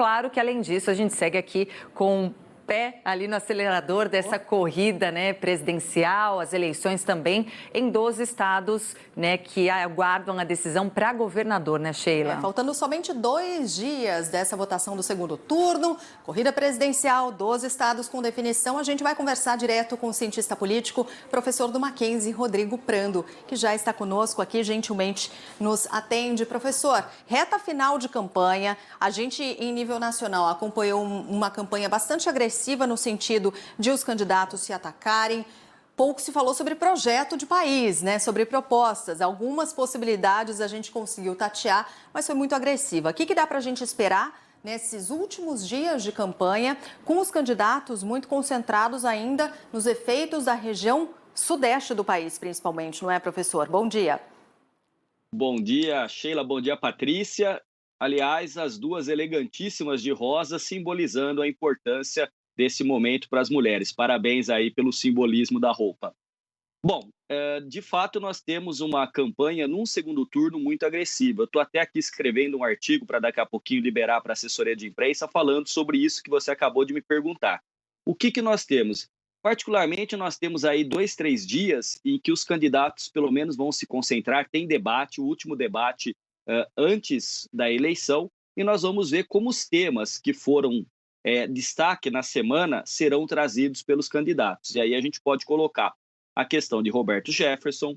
Claro que, além disso, a gente segue aqui com o pé ali no acelerador dessa corrida, né, presidencial, as eleições também em 12 estados, né, que aguardam a decisão para governador, né, Sheila? Faltando somente 2 dias dessa votação do segundo turno, corrida presidencial, 12 estados com definição. A gente vai conversar direto com o cientista político, professor do Mackenzie, Rodrigo Prando, que já está conosco aqui, gentilmente nos atende. Professor, reta final de campanha, a gente em nível nacional acompanhou uma campanha bastante agressiva no sentido de os candidatos se atacarem. Pouco se falou sobre projeto de país, né? Sobre propostas. Algumas possibilidades a gente conseguiu tatear, mas foi muito agressiva. O que dá para a gente esperar nesses últimos dias de campanha, com os candidatos muito concentrados ainda nos efeitos da região sudeste do país, principalmente, não é, professor? Bom dia. Bom dia, Sheila. Bom dia, Patrícia. Aliás, as duas elegantíssimas de rosa simbolizando a importância desse momento para as mulheres. Parabéns aí pelo simbolismo da roupa. Bom, de fato, nós temos uma campanha num segundo turno muito agressiva. Eu estou até aqui escrevendo um artigo para daqui a pouquinho liberar para a assessoria de imprensa falando sobre isso que você acabou de me perguntar. O que nós temos? Particularmente, nós temos aí 2, 3 dias em que os candidatos, pelo menos, vão se concentrar. Tem debate, o último debate antes da eleição, e nós vamos ver como os temas que foram destaque na semana serão trazidos pelos candidatos. E aí a gente pode colocar a questão de Roberto Jefferson,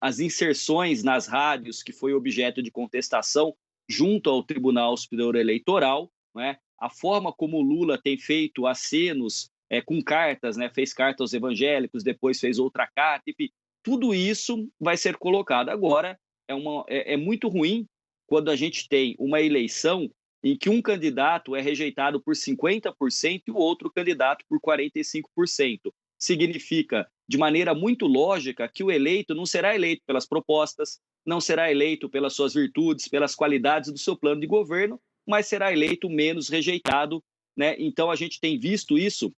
as inserções nas rádios, que foi objeto de contestação junto ao Tribunal Superior Eleitoral, né? A forma como o Lula tem feito acenos com cartas, né? Fez carta aos evangélicos, depois fez outra carta, enfim, tudo isso vai ser colocado. Agora, é muito ruim quando a gente tem uma eleição em que um candidato é rejeitado por 50% e o outro candidato por 45%. Significa, de maneira muito lógica, que o eleito não será eleito pelas propostas, não será eleito pelas suas virtudes, pelas qualidades do seu plano de governo, mas será eleito menos rejeitado, né? Então, a gente tem visto isso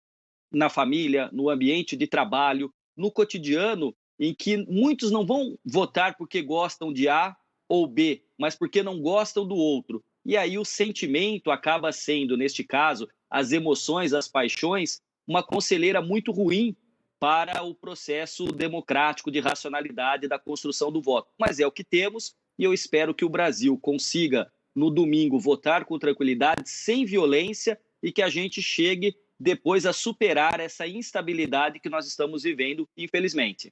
na família, no ambiente de trabalho, no cotidiano, em que muitos não vão votar porque gostam de A ou B, mas porque não gostam do outro. E aí o sentimento acaba sendo, neste caso, as emoções, as paixões, uma conselheira muito ruim para o processo democrático de racionalidade da construção do voto. Mas é o que temos e eu espero que o Brasil consiga, no domingo, votar com tranquilidade, sem violência e que a gente chegue depois a superar essa instabilidade que nós estamos vivendo, infelizmente.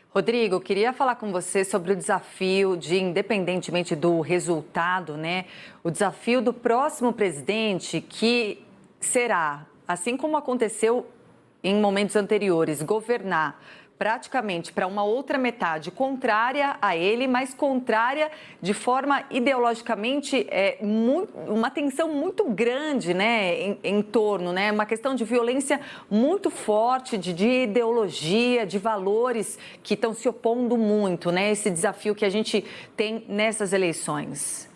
Rodrigo, queria falar com você sobre o desafio de, independentemente do resultado, né, o desafio do próximo presidente, que será, assim como aconteceu em momentos anteriores, governar praticamente para uma outra metade contrária a ele, mas contrária de forma ideologicamente uma tensão muito grande, né, em torno, né, uma questão de violência muito forte, de ideologia, de valores que estão se opondo muito, né, esse desafio que a gente tem nessas eleições.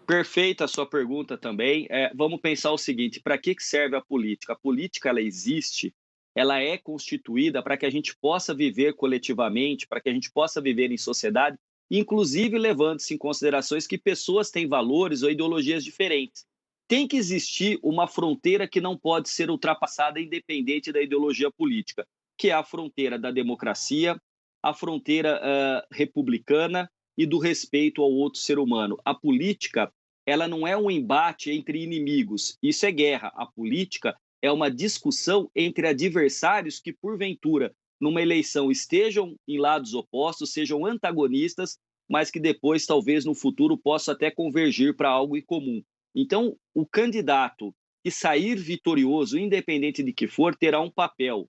Perfeita a sua pergunta também. Vamos pensar o seguinte, para que serve a política? A política, ela existe, ela é constituída para que a gente possa viver coletivamente, para que a gente possa viver em sociedade, inclusive levando-se em considerações que pessoas têm valores ou ideologias diferentes. Tem que existir uma fronteira que não pode ser ultrapassada independente da ideologia política, que é a fronteira da democracia, a fronteira republicana e do respeito ao outro ser humano. A política, ela não é um embate entre inimigos, isso é guerra. A política é uma discussão entre adversários que, porventura, numa eleição estejam em lados opostos, sejam antagonistas, mas que depois, talvez no futuro, possam até convergir para algo em comum. Então, o candidato que sair vitorioso, independente de que for, terá um papel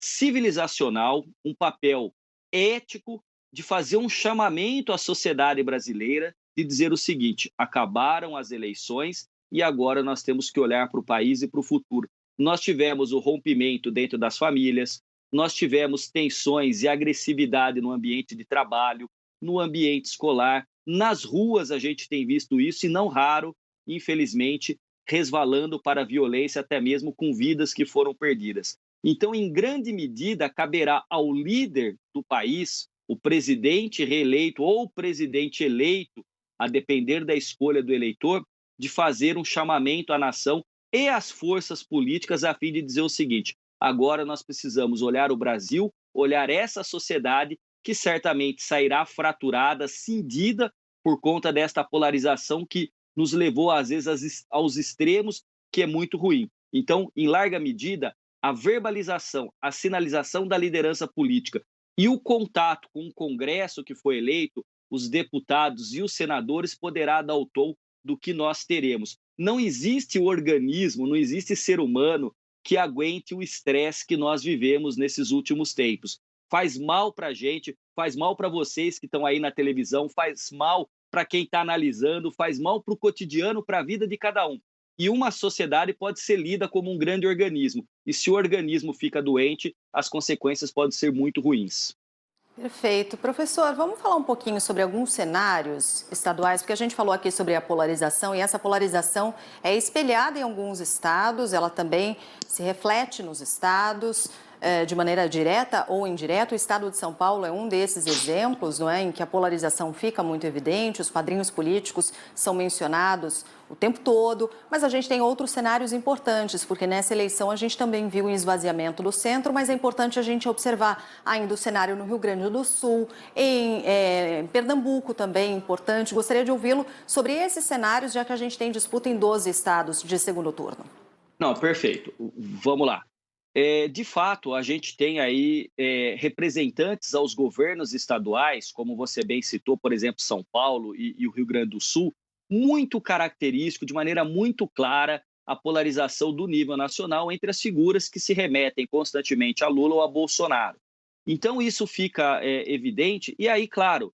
civilizacional, um papel ético de fazer um chamamento à sociedade brasileira, de dizer o seguinte: acabaram as eleições e agora nós temos que olhar para o país e para o futuro. Nós tivemos o rompimento dentro das famílias, nós tivemos tensões e agressividade no ambiente de trabalho, no ambiente escolar, nas ruas a gente tem visto isso e não raro, infelizmente, resvalando para a violência, até mesmo com vidas que foram perdidas. Então, em grande medida, caberá ao líder do país, o presidente reeleito ou o presidente eleito, a depender da escolha do eleitor, de fazer um chamamento à nação e às forças políticas a fim de dizer o seguinte: agora nós precisamos olhar o Brasil, olhar essa sociedade que certamente sairá fraturada, cindida por conta desta polarização que nos levou, às vezes, aos extremos, que é muito ruim. Então, em larga medida, a verbalização, a sinalização da liderança política e o contato com o Congresso que foi eleito, os deputados e os senadores, poderá dar o tom do que nós teremos. Não existe organismo, não existe ser humano que aguente o estresse que nós vivemos nesses últimos tempos. Faz mal para a gente, faz mal para vocês que estão aí na televisão, faz mal para quem está analisando, faz mal para o cotidiano, para a vida de cada um. E uma sociedade pode ser lida como um grande organismo. E se o organismo fica doente, as consequências podem ser muito ruins. Perfeito. Professor, vamos falar um pouquinho sobre alguns cenários estaduais, porque a gente falou aqui sobre a polarização e essa polarização é espelhada em alguns estados, ela também se reflete nos estados de maneira direta ou indireta. O estado de São Paulo é um desses exemplos, não é, em que a polarização fica muito evidente, os padrinhos políticos são mencionados o tempo todo, mas a gente tem outros cenários importantes, porque nessa eleição a gente também viu um esvaziamento do centro, mas é importante a gente observar ainda o cenário no Rio Grande do Sul, em Pernambuco também importante. Gostaria de ouvi-lo sobre esses cenários, já que a gente tem disputa em 12 estados de segundo turno. Não, perfeito. Vamos lá. De fato, a gente tem aí representantes aos governos estaduais, como você bem citou, por exemplo, São Paulo e o Rio Grande do Sul, muito característico, de maneira muito clara, a polarização do nível nacional entre as figuras que se remetem constantemente a Lula ou a Bolsonaro. Então, isso fica evidente. E aí, claro,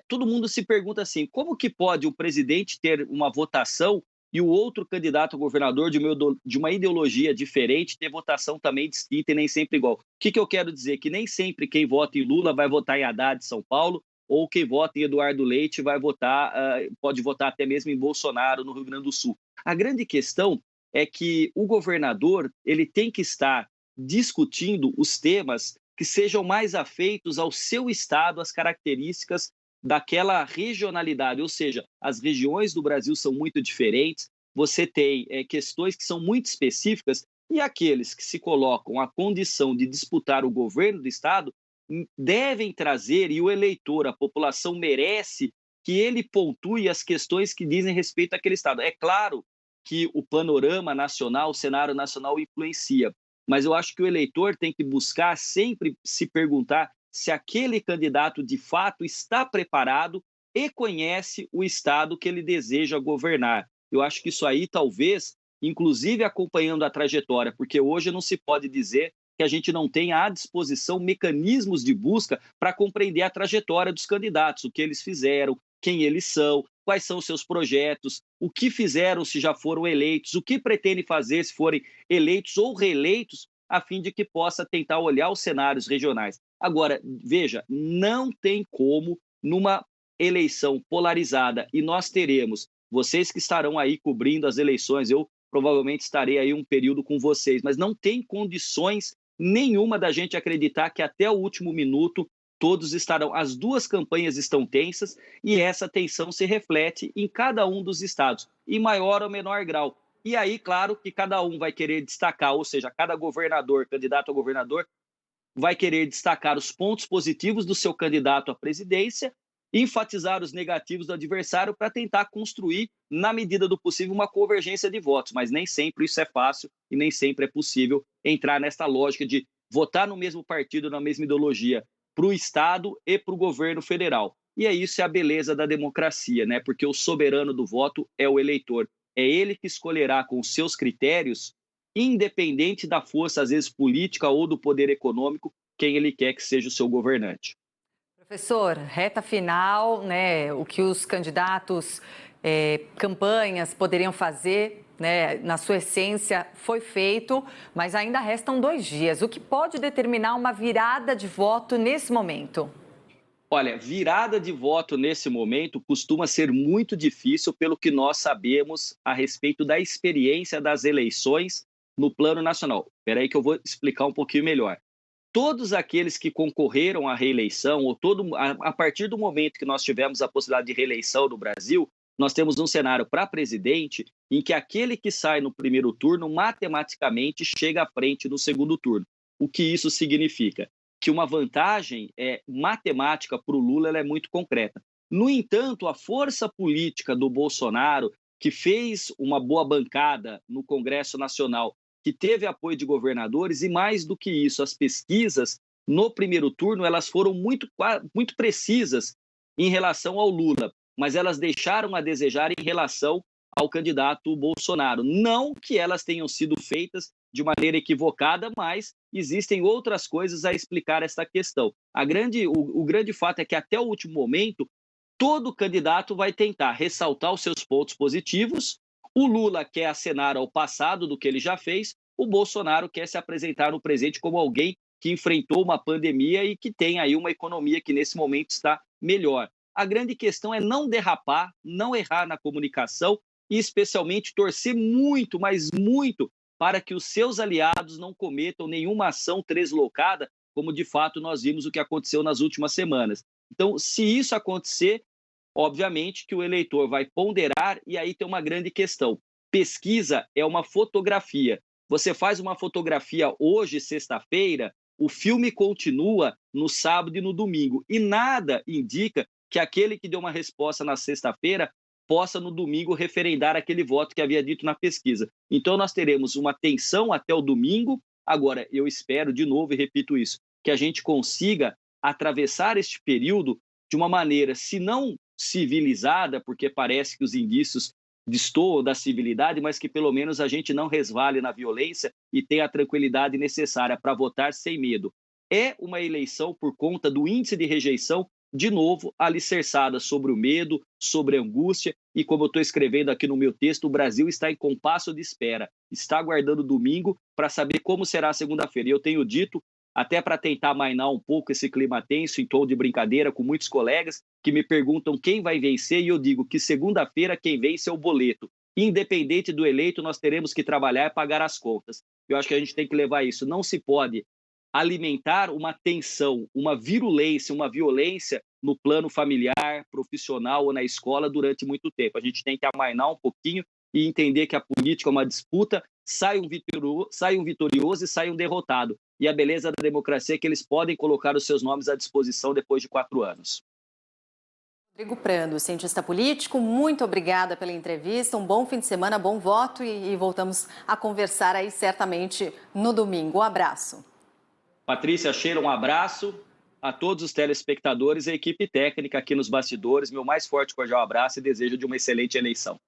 todo mundo se pergunta assim, como que pode o presidente ter uma votação e o outro candidato a governador de uma ideologia diferente ter votação também distinta e nem sempre igual? O que eu quero dizer? Que nem sempre quem vota em Lula vai votar em Haddad de São Paulo, ou quem vota em Eduardo Leite vai votar, pode votar até mesmo em Bolsonaro no Rio Grande do Sul. A grande questão é que o governador ele tem que estar discutindo os temas que sejam mais afeitos ao seu estado, às características daquela regionalidade, ou seja, as regiões do Brasil são muito diferentes, você tem questões que são muito específicas e aqueles que se colocam à condição de disputar o governo do estado devem trazer, e o eleitor, a população merece que ele pontue as questões que dizem respeito àquele estado. É claro que o panorama nacional, o cenário nacional influencia, mas eu acho que o eleitor tem que buscar sempre se perguntar se aquele candidato de fato está preparado e conhece o estado que ele deseja governar. Eu acho que isso aí talvez, inclusive acompanhando a trajetória, porque hoje não se pode dizer que a gente não tenha à disposição mecanismos de busca para compreender a trajetória dos candidatos, o que eles fizeram, quem eles são, quais são os seus projetos, o que fizeram se já foram eleitos, o que pretendem fazer se forem eleitos ou reeleitos, a fim de que possa tentar olhar os cenários regionais. Agora, veja, não tem como, numa eleição polarizada, e nós teremos, vocês que estarão aí cobrindo as eleições, eu provavelmente estarei aí um período com vocês, mas não tem condições nenhuma da gente acreditar que até o último minuto todos estarão, as duas campanhas estão tensas e essa tensão se reflete em cada um dos estados, em maior ou menor grau. E aí, claro, que cada um vai querer destacar, ou seja, cada governador, candidato a governador, vai querer destacar os pontos positivos do seu candidato à presidência e enfatizar os negativos do adversário para tentar construir, na medida do possível, uma convergência de votos. Mas nem sempre isso é fácil e nem sempre é possível entrar nesta lógica de votar no mesmo partido, na mesma ideologia, para o Estado e para o governo federal. E é isso, é a beleza da democracia, né? Porque o soberano do voto é o eleitor. É ele que escolherá com os seus critérios, independente da força, às vezes, política ou do poder econômico, quem ele quer que seja o seu governante. Professor, reta final, né? O que os candidatos, campanhas poderiam fazer, né? Na sua essência, foi feito, mas ainda restam 2 dias. O que pode determinar uma virada de voto nesse momento? Olha, virada de voto nesse momento costuma ser muito difícil pelo que nós sabemos a respeito da experiência das eleições no plano nacional. Espera aí que eu vou explicar um pouquinho melhor. Todos aqueles que concorreram à reeleição, ou a partir do momento que nós tivemos a possibilidade de reeleição no Brasil, nós temos um cenário para presidente em que aquele que sai no primeiro turno matematicamente chega à frente no segundo turno. O que isso significa? Que uma vantagem matemática para o Lula ela é muito concreta. No entanto, a força política do Bolsonaro, que fez uma boa bancada no Congresso Nacional, que teve apoio de governadores, e mais do que isso, as pesquisas no primeiro turno elas foram muito precisas em relação ao Lula, mas elas deixaram a desejar em relação ao candidato Bolsonaro. Não que elas tenham sido feitas de maneira equivocada, mas existem outras coisas a explicar esta questão. O grande fato é que até o último momento, todo candidato vai tentar ressaltar os seus pontos positivos. O Lula quer acenar ao passado do que ele já fez, o Bolsonaro quer se apresentar no presente como alguém que enfrentou uma pandemia e que tem aí uma economia que nesse momento está melhor. A grande questão é não derrapar, não errar na comunicação e especialmente torcer muito, mas muito, para que os seus aliados não cometam nenhuma ação deslocada, como de fato nós vimos o que aconteceu nas últimas semanas. Então, se isso acontecer, obviamente que o eleitor vai ponderar e aí tem uma grande questão. Pesquisa é uma fotografia. Você faz uma fotografia hoje, sexta-feira, o filme continua no sábado e no domingo. E nada indica que aquele que deu uma resposta na sexta-feira possa no domingo referendar aquele voto que havia dito na pesquisa. Então nós teremos uma tensão até o domingo. Agora, eu espero, de novo, e repito isso, que a gente consiga atravessar este período de uma maneira, se não civilizada, porque parece que os indícios destoam da civilidade, mas que pelo menos a gente não resvale na violência e tenha a tranquilidade necessária para votar sem medo. É uma eleição por conta do índice de rejeição, de novo, alicerçada sobre o medo, sobre a angústia, e como eu estou escrevendo aqui no meu texto, o Brasil está em compasso de espera, está aguardando domingo para saber como será a segunda-feira. E eu tenho dito, até para tentar amainar um pouco esse clima tenso, em tom de brincadeira, com muitos colegas que me perguntam quem vai vencer, e eu digo que segunda-feira quem vence é o boleto. Independente do eleito, nós teremos que trabalhar e pagar as contas. Eu acho que a gente tem que levar isso. Não se pode alimentar uma tensão, uma virulência, uma violência no plano familiar, profissional ou na escola durante muito tempo. A gente tem que amainar um pouquinho e entender que a política é uma disputa, sai um vitorioso e sai um derrotado. E a beleza da democracia é que eles podem colocar os seus nomes à disposição depois de 4 anos. Rodrigo Prando, cientista político, muito obrigada pela entrevista, um bom fim de semana, bom voto e voltamos a conversar aí certamente no domingo. Um abraço. Patrícia, Sheila, um abraço a todos os telespectadores e a equipe técnica aqui nos bastidores. Meu mais forte e cordial abraço e desejo de uma excelente eleição.